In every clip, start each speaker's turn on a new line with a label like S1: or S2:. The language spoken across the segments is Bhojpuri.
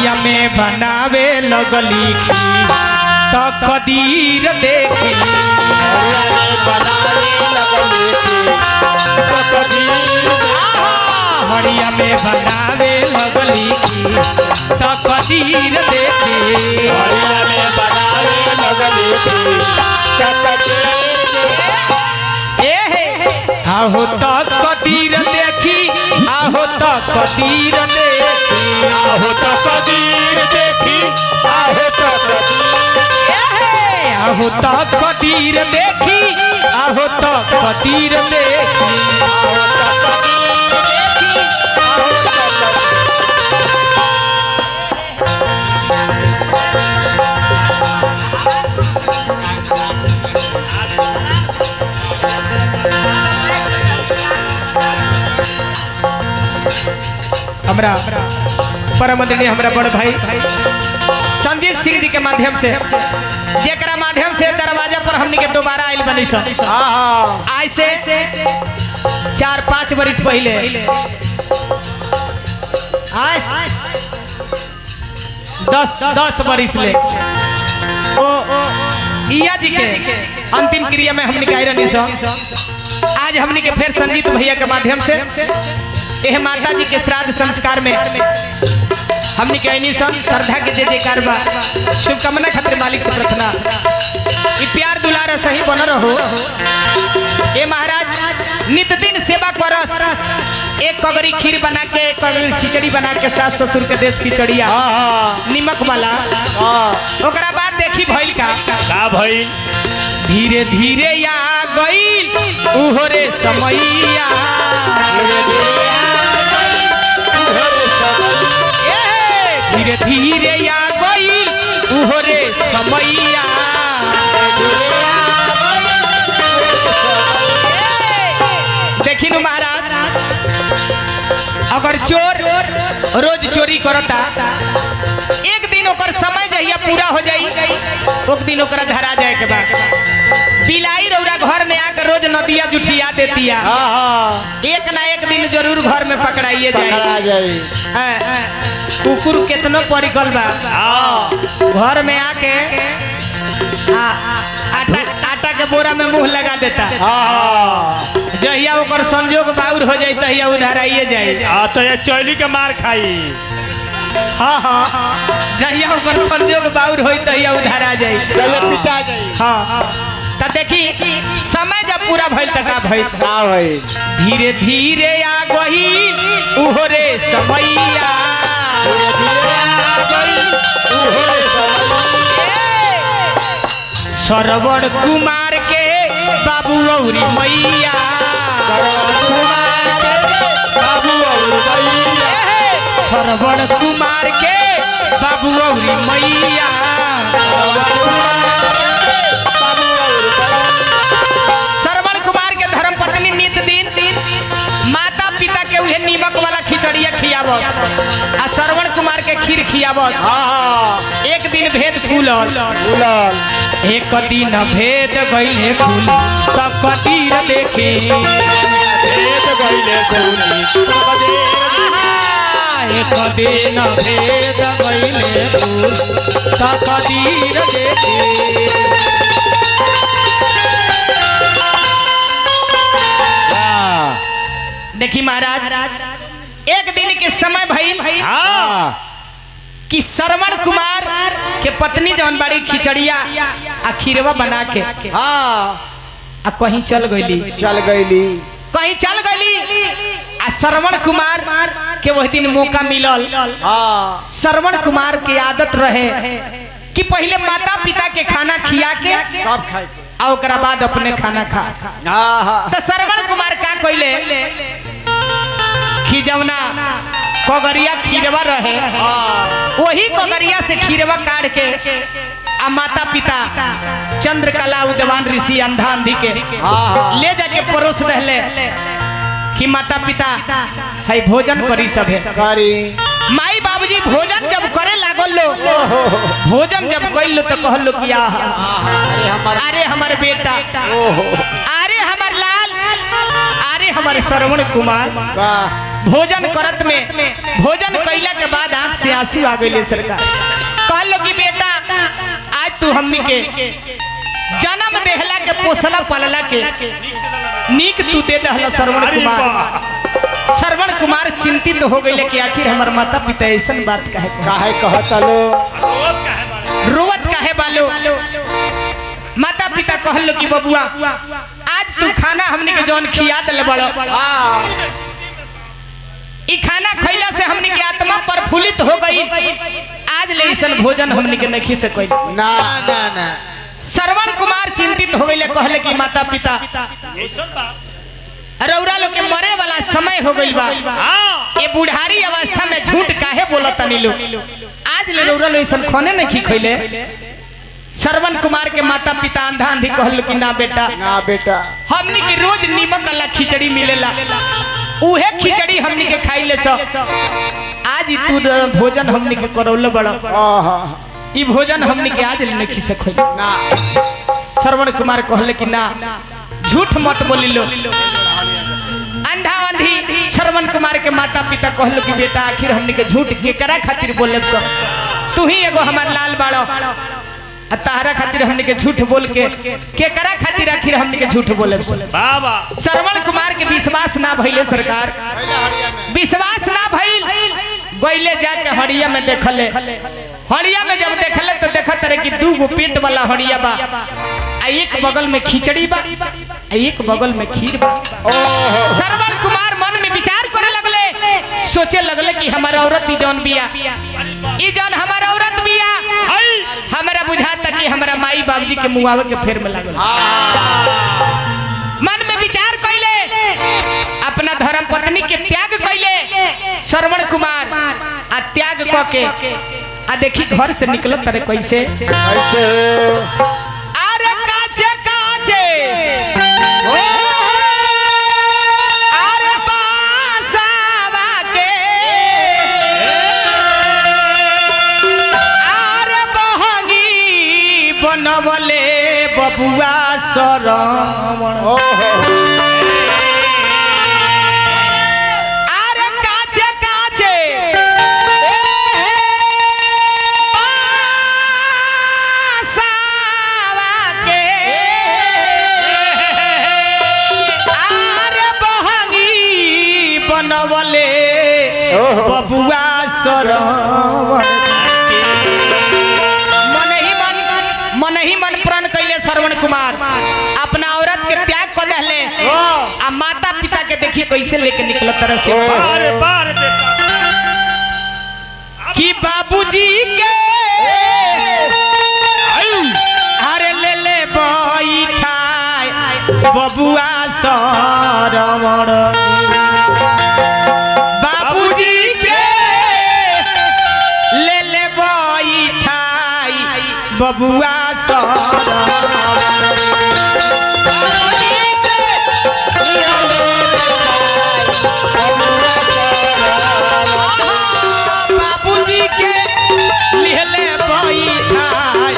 S1: हड़िया में बनावे लगली खीर तो कदीर देखी हड़िया में बनावे लगली खीर तो कदीर देखी आहो तो कदीर देखी आहो तो कदीर देखी
S2: आहो तो कदीर देखी आहो तो
S1: आहो तो कदीर देखी आहो तो कदीर देखी हमरा परम आदरणीय हमरा बड़ भाई संजीत सिंह जी के माध्यम से जेकरा माध्यम से दरवाजा पर हमनी के दोबारा आइल बनी सन आज से 4-5 वर्ष पहले आय 10 वर्ष ले ओ इया जी के अंतिम क्रिया में हमनी के आई रहनी सन। आज हमनी के फिर संजीत भैया के माध्यम से यह माता जी के श्राद्ध संस्कार में हमने कहनी सब श्रद्धा के जयकार बा शुभकामना खातिर मालिक से प्रार्थना कि प्यार दुलारा सही बन रहो। ए महाराज नित दिन सेवा करस एक कगरी खीर बना के एक कगरी खिचड़ी बना के सास ससुर के देश खिचड़िया निमक वाला ओकरा बाद देखी भइल का
S2: भइल
S1: धीरे धीरे या गइल उहोरे समैया धीरे धीरे या गइल उहोरे समैया देखी नु महाराज अगर चोर रोज चोरी करता एक दिन ओकर समय जहिया पूरा हो जाई एक दिन ओकरा धरा जाए के बाद बिलाई रौरा घर में आकर रोज नदिया जुठिया देतिया एक ना एक दिन जरूर घर में पकड़ाइए जाए। कुकुर कितनो परिकल बा घर में आके आटा के बोरा में मुंह लगा देता जहिया ओकर संजोग बाउर हो जाए तहिया उधार आइए जाए
S2: तो ये चौली के मार खाई
S1: जहिया ओकर संजोग बाउर हो तहिया उधार आ जाए
S2: पिटा जाए।
S1: तो देखी समय जब पूरा भइल तक भइल धीरे धीरे आ गइल उहोरे समैया श्रवण कुमार के बाबू औरी मैया श्रवण कुमार के बाबू औरी मैया श्रवण कुमार के धर्म पत्नी नित दिन माता पिता के उहे नीमक वाला खिचड़िया खियावत आ श्रवण कुमार के खीर खियावत एक दिन भेद खुलल एक दिन भेद गइले खुल त कदीर देखे एक दिन भेद गइले खुल त कदीर देखे देखी महाराज एक दिन के समय भइल कि श्रवण कुमार के पत्नी जौन बड़ी खिचड़िया आ खीरवा बना के आ कहीं चल गईली कहीं चल गईली आ श्रवण कुमार के वह दिन मौका मिलल। श्रवण कुमार की आदत रहे कि पहले माता पिता के खाना खिया के आ ओकरा बाद अपने खाना खा। तो श्रवण कुमार का कइले कि जवना कगरिया खीरवा रहे वही कगरिया से खीरवा काट के आ माता पिता चंद्रकला उद्यवान ऋषि अंधा अंधी के ले जाके परोस रहले कि माता पिता है भोजन करी सब है माई बाबूजी भोजन जब करे लागल लो भोजन जब कर लो तो कह लो कि अरे हमारे बेटा अरे हमार लाल अरे हमारे श्रवण कुमार भोजन करत में भोजन कैला के बाद आंख से आंसू आ गए सरकार। कहलो कि बेटा आज तू हमनी के जन्म देहला के पोसला पालला के नीक तू दे दहला श्रवण कुमार। श्रवण कुमार चिंतित हो गए कि आखिर हमार माता पिता ऐसा बात काहे
S2: कहता लो
S1: रोवत काहे बालो। माता पिता कहलो कि बबुआ आज तू खाना हमनी के जौन खिया दले बड़ो ई खाना खैला से हमनी के आत्मा प्रफुल्लित हो गई। आज ले ऐसा भोजन हमनी के नहीं से कोई
S2: ना ना ना।
S1: श्रवण कुमार चिंतित हो गए कहले कि माता पिता रौरा लोग के मरे वाला समय हो गइल बा। ये बुढ़ारी अवस्था में झूठ काहे बोलत तनी लो। आज ले रौरा लोग ऐसा खाने नहीं खैले। श्रवण कुमार के माता पिता अंधा अंधी कहल कि ना बेटा हमनी के रोज नीमक वाला खिचड़ी मिलेला उहे खिचड़ी हमनी के खाइले सब। आज तू भोजन हमनी के करौले बड़ा ई भोजन हमनी के आज नहीं खी सको ना। श्रवण कुमार कहले कि ना झूठ मत बोली लो। अंधा अंधी श्रवण कुमार के माता पिता कहलो कि बेटा आखिर हमनी के झूठ के करा खातिर बोले सब। तू ही एगो हमार लाल बाड़ो तारा खातिर हमने के झूठ बोल के करा खातिर आखिर हमने के झूठ बोले बाबा। श्रवण कुमार के विश्वास ना भइले सरकार। विश्वास ना भइल गइले जाके हड़िया में देखले। हड़िया में जब देखले तो देखत रहे कि दू गो पेट वाला हड़िया बा। एक बगल में खिचड़ी बा एक बगल में खीर बा। श्रवण कुमार मन में विचार करे लगले सोचे लगले कि हमारा औरत ई जौन बिया ई जौन हमारा औरत बिया हमारा बुझाता कि हमारा माई बाबूजी के मुआवे के फेर में लागल। मन में विचार कैले अपना धर्म पत्नी के त्याग कैले श्रवण कुमार आ त्याग क के आ देखी घर से निकलत तरे कैसे अरे काचे काचे अरे बासावा के अरे बहंगी बनवले बबुआ श्रवण। अरे काचे काचे बासावा के अरे बहंगी बनवले बबुआ श्रवण। मन ही मन प्रण कैले श्रवण कुमार अपना औरत के त्याग कर दहले आ माता पिता के देखी कैसे लेके निकल तरह से कि बाबूजी के अरे ले ले बैठाय बबुआ श्रवण। बाबूजी के ले ले बैठाय बबुआ बाबूजी के लिहले बैठाय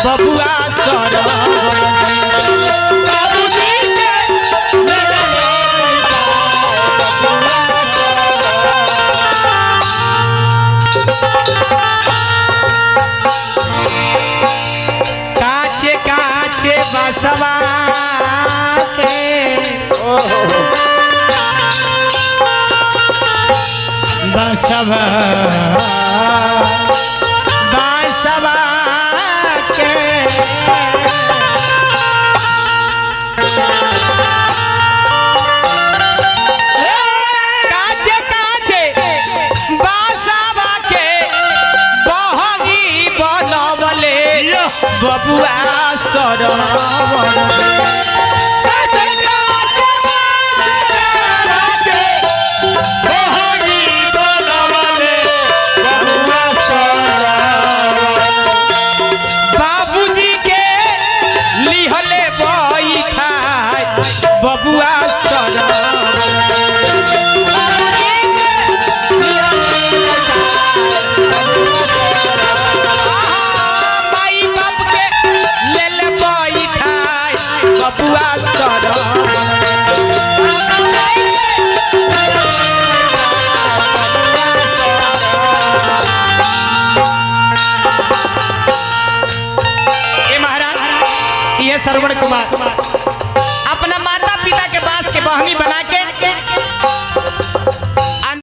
S1: बबुआ श्रवण। काचे काचे बसवा के बसवा बसवा के काचे काचे बसवा के बहंगी बनवले बबुआ श्रवण। बाबूजी के लिहले बैठाय बबुआ श्रवण। माई बाप के ले ले बैठाय बबुआ ये श्रवण कुमार अपना माता पिता के बांस के बहनी बना के